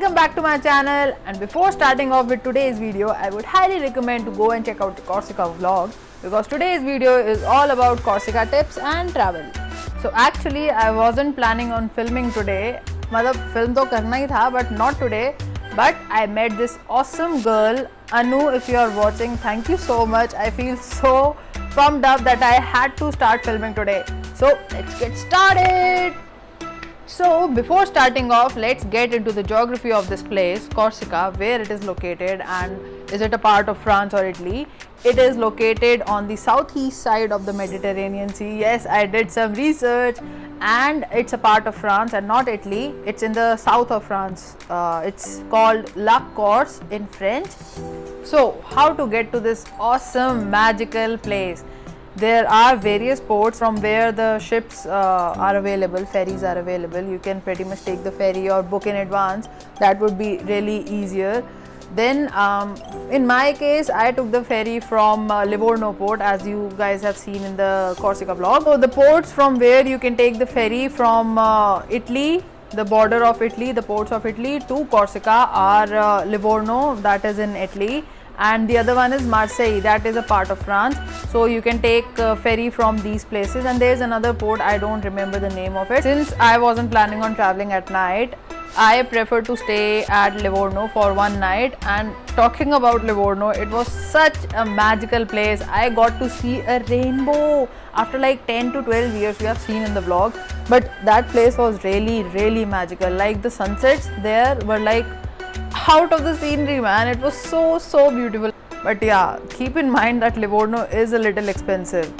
welcome back to my channel. And before starting off with today's video, I would highly recommend to go and check out the Corsica vlog, because today's video is all about Corsica tips and travel. So actually I wasn't planning on filming today. मतलब film तो करना ही था, but not today. But I met this awesome girl, Anu. If you are watching, thank you so much. I feel so pumped up that I had to start filming today. So let's get started. So before starting off, let's get into the geography of this place, Corsica, where it is located and is it a part of France or Italy. It is located on the southeast side of the Mediterranean Sea. Yes, I did some research, and it's a part of France and not Italy. It's in the south of France. It's called La Corse in French. So how to get to this awesome magical place? There are various ports from where the ships are available, ferries are available. You can pretty much take the ferry or book in advance. That would be really easier. Then in my case, I took the ferry from Livorno port, as you guys have seen in the Corsica vlog. So the ports from where you can take the ferry from Italy, the border of Italy, the ports of Italy to Corsica are Livorno, that is in Italy, and the other one is Marseille, that is a part of France. So you can take ferry from these places, and there is another port, I don't remember the name of it. Since I wasn't planning on traveling at night, I prefer to stay at Livorno for one night. And talking about Livorno, it was such a magical place. I got to see a rainbow after like 10 to 12 years, we have seen in the vlog, but that place was really magical. Like the sunsets there were like out of the scenery, man. It was so beautiful. But yeah, keep in mind that Livorno is a little expensive,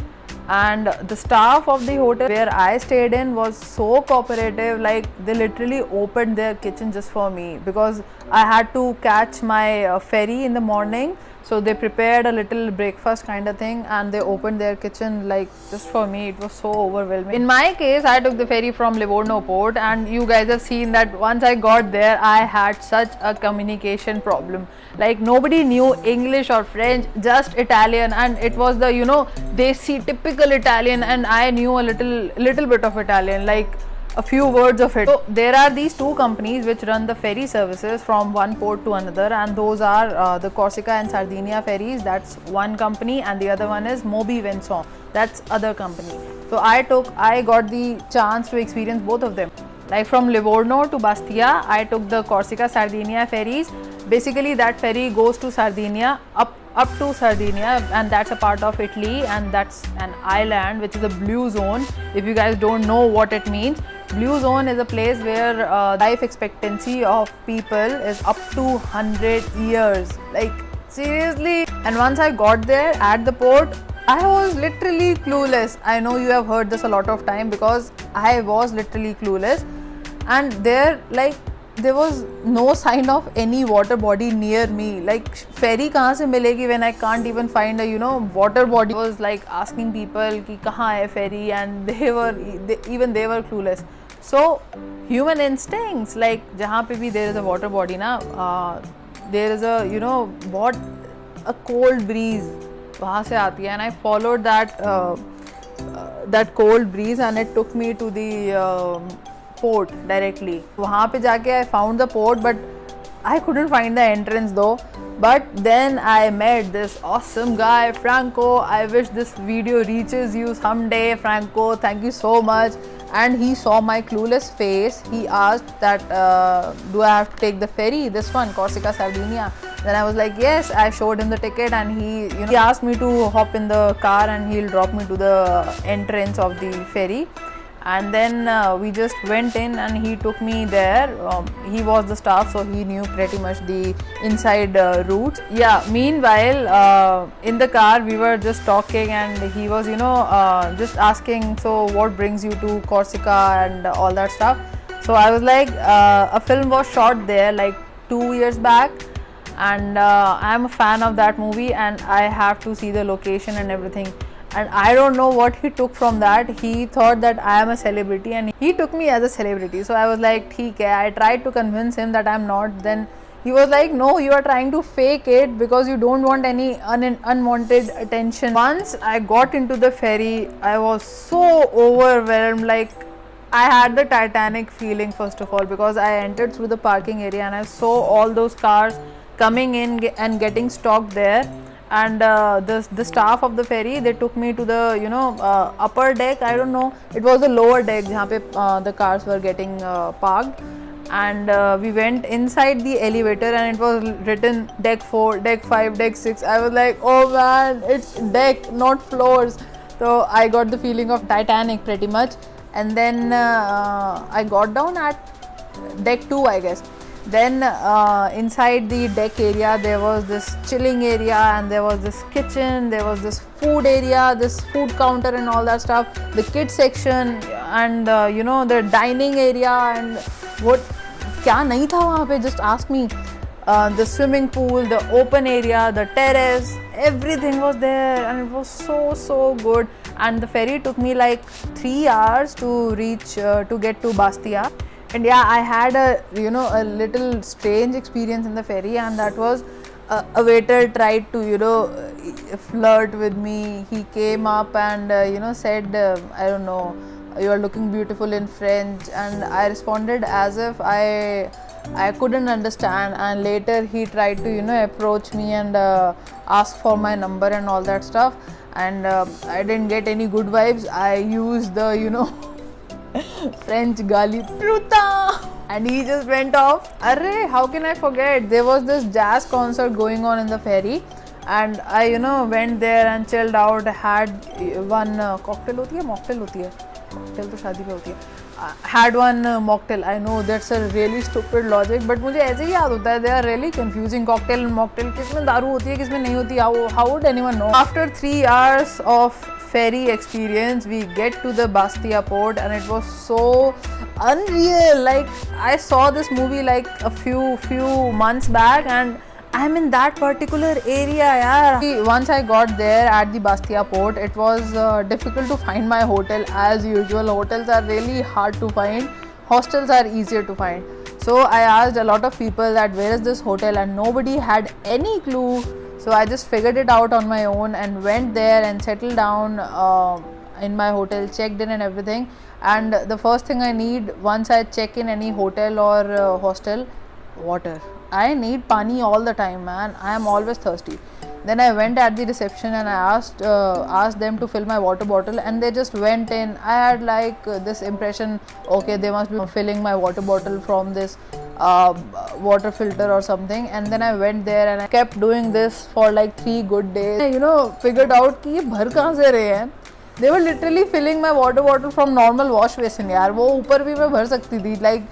and the staff of the hotel where I stayed in was so cooperative. Like they literally opened their kitchen just for me, because I had to catch my ferry in the morning. So they prepared a little breakfast kind of thing, and they opened their kitchen like just for me. It was so overwhelming. In my case, I took the ferry from Livorno port, and you guys have seen that once I got there, I had such a communication problem. Like nobody knew English or French, just Italian, and it was the, you know, desi typical Italian, and I knew a little bit of Italian, like a few words of it. So there are these two companies which run the ferry services from one port to another, and those are the Corsica and Sardinia ferries, that's one company, and the other one is Moby Vincent, that's other company. So I got the chance to experience both of them. Like from Livorno to Bastia, I took the Corsica Sardinia ferries. Basically that ferry goes to Sardinia, up to Sardinia, and that's a part of Italy, and that's an island which is a blue zone. If you guys don't know what it means, blue zone is a place where life expectancy of people is up to 100 years. Like seriously. And once I got there at the port, I was literally clueless. I know you have heard this a lot of time, because I was literally clueless. And there was no sign of any water body near me. Like ferry kahan se milegi when I can't even find a, you know, water body. I was like asking people ki kahan hai ferry, and they were clueless. So human instincts, like jahan pe bhi there is a water body na, there is a, you know what, a cold breeze wahan se aati hai, and I followed that cold breeze, and it took me to the port directly. वहाँ पे जाके I found the port, but I couldn't find the entrance though. But then I met this awesome guy, Franco. I wish this video reaches you someday, Franco. Thank you so much. And he saw my clueless face. He asked that do I have to take the ferry, this one, Corsica Sardinia? Then I was like yes. I showed him the ticket, and he asked me to hop in the car and he'll drop me to the entrance of the ferry. And then we just went in, and he took me there. He was the staff, so he knew pretty much the inside routes. Yeah, meanwhile in the car we were just talking, and he was, you know, just asking, so what brings you to Corsica and all that stuff. So I was like, a film was shot there like 2 years back, and I'm a fan of that movie, and I have to see the location and everything. And I don't know what he took from that. He thought that I am a celebrity, and he took me as a celebrity. So I was like, theek hai. I tried to convince him that I'm not. Then he was like, no, you are trying to fake it because you don't want any unwanted attention. Once I got into the ferry, I was so overwhelmed. Like I had the Titanic feeling first of all, because I entered through the parking area and I saw all those cars coming in and getting stopped there. And the staff of the ferry, they took me to the upper deck. I don't know, it was the lower deck jahan pe the cars were getting parked. And we went inside the elevator and it was written deck 4, deck 5, deck 6. I was like, oh man, it's deck, not floors. So I got the feeling of Titanic pretty much. And then I got down at deck 2, I guess. Then inside the deck area there was this chilling area, and there was this kitchen, there was this food area, this food counter and all that stuff, the kids section, and the dining area, and what kya nahi tha wahan pe, just ask me. The swimming pool, the open area, the terrace, everything was there, and it was so good. And the ferry took me like 3 hours to reach to get to Bastia. And yeah, I had a little strange experience in the ferry, and that was a waiter tried to flirt with me. He came up and said, I don't know, you are looking beautiful in French, and I responded as if I couldn't understand. And later he tried to approach me and ask for my number and all that stuff, and I didn't get any good vibes. I used the French gali pruta, and he just went off. Arre, how can I forget? There was this jazz concert going on in the ferry, and I went there and chilled out. Had one cocktail hoti hai, mocktail hoti hai, cocktail to शादी पे होती है. Had one mocktail. I know that's a really stupid logic, but मुझे ऐसे ही याद होता है. They are really confusing. Cocktail and mocktail, किसमें दारू होती है, किसमें नहीं होती? How would anyone know? After 3 hours of ferry experience, we get to the Bastia port, and it was so unreal. Like, I saw this movie like a few months back, and I'm in that particular area, yaar. Once I got there at the Bastia port, it was difficult to find my hotel as usual. Hotels are really hard to find. Hostels are easier to find. So I asked a lot of people that where is this hotel, and nobody had any clue. So I just figured it out on my own and went there and settled down in my hotel, checked in and everything. And the first thing I need once I check in any hotel or hostel, water. I need pani all the time, man. I am always thirsty. Then I went at the reception and I asked them to fill my water bottle, and they just went in. I had like this impression, okay, they must be filling my water bottle from this water filter or something. And then I went there and I kept doing this for like 3 good days. I figured out कि ये भर कहाँ से रहे हैं. They were literally filling my water bottle from normal wash basin, यार. वो ऊपर भी मैं भर सकती थी. Like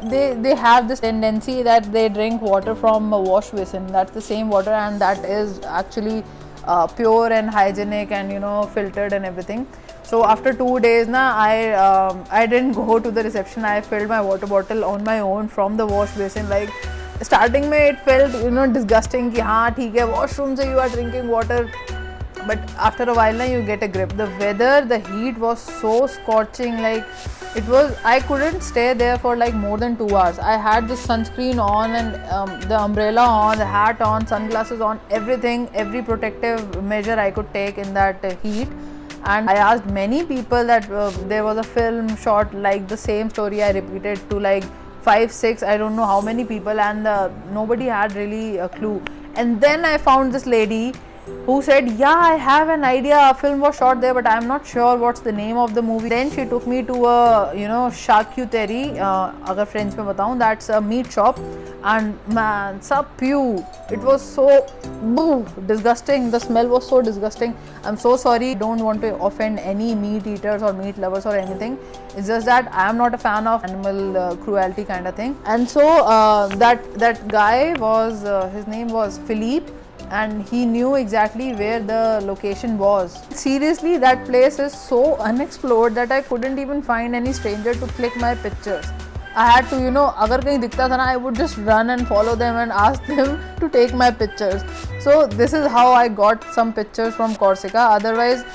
they have this tendency that they drink water from a wash basin. That's the same water, and that is actually pure and hygienic and filtered and everything. So after 2 days I didn't go to the reception. I filled my water bottle on my own from the wash basin. Like, starting mein it felt disgusting कि हाँ ठीक है, washroom से you are drinking water. But after a while you get a grip. The weather, the heat was so scorching. Like, I couldn't stay there for like more than 2 hours. I had the sunscreen on and the umbrella on, the hat on, sunglasses on, everything, every protective measure I could take in that heat. And I asked many people that there was a film shot like the same story. I repeated to like 5, 6, I don't know how many people, and nobody had really a clue. And then I found this lady who said, yeah, I have an idea, a film was shot there, but I am not sure what's the name of the movie. Then she took me to a charcuterie, agar French mein bataun, that's a meat shop, and man, sab pew, it was so disgusting. The smell was so disgusting. I'm so sorry, don't want to offend any meat eaters or meat lovers or anything. It's just that I am not a fan of animal cruelty kind of thing. And so that guy was, his name was Philippe, and he knew exactly where the location was. Seriously, that place is so unexplored that I couldn't even find any stranger to click my pictures. I had to, agar kahin dikhta tha na, I would just run and follow them and ask them to take my pictures. So this is how I got some pictures from Corsica. Otherwise,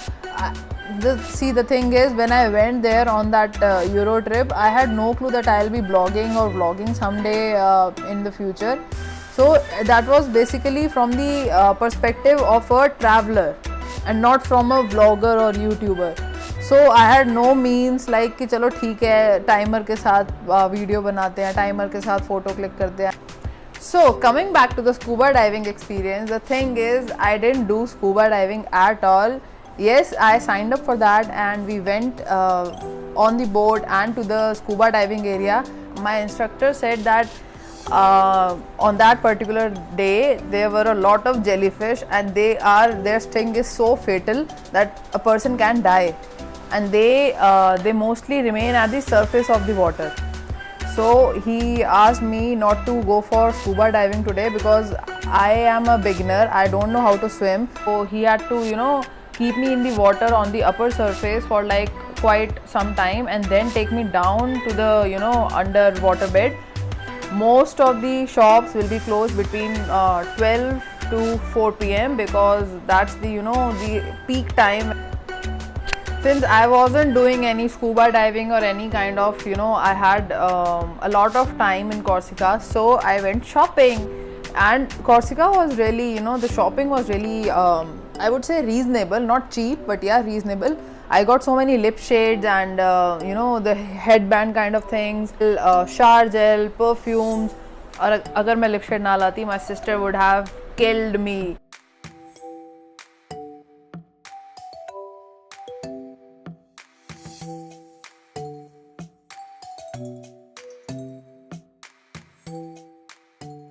the thing is, when I went there on that Euro trip, I had no clue that I'll be blogging or vlogging someday in the future. So that was basically from the perspective of a traveler and not from a vlogger or YouTuber. So I had no means like कि चलो ठीक है timer के साथ video बनाते हैं, timer के साथ फ़ोटो क्लिक करते हैं. So coming back to the scuba diving experience, the thing is I didn't do scuba diving at all. Yes, I signed up for that and we went on the boat and to the scuba diving area. My instructor said that on that particular day there were a lot of jellyfish and their sting is so fatal that a person can die, and they mostly remain at the surface of the water. So he asked me not to go for scuba diving today because I am a beginner, I don't know how to swim. So he had to keep me in the water on the upper surface for like quite some time and then take me down to the underwater bed. Most of the shops will be closed between 12 to 4 p.m. because that's the peak time. Since I wasn't doing any scuba diving or any kind of I had a lot of time in Corsica, so I went shopping, and Corsica was really the shopping was really I would say reasonable, not cheap, but yeah, reasonable. I got so many lip shades and the headband kind of things, shower gel, perfumes. और अगर मैं lip shade ना लाती, my sister would have killed me.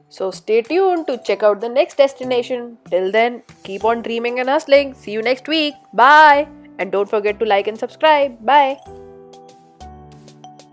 So stay tuned to check out the next destination. Till then, keep on dreaming and hustling. See you next week. Bye. And don't forget to like and subscribe. Bye.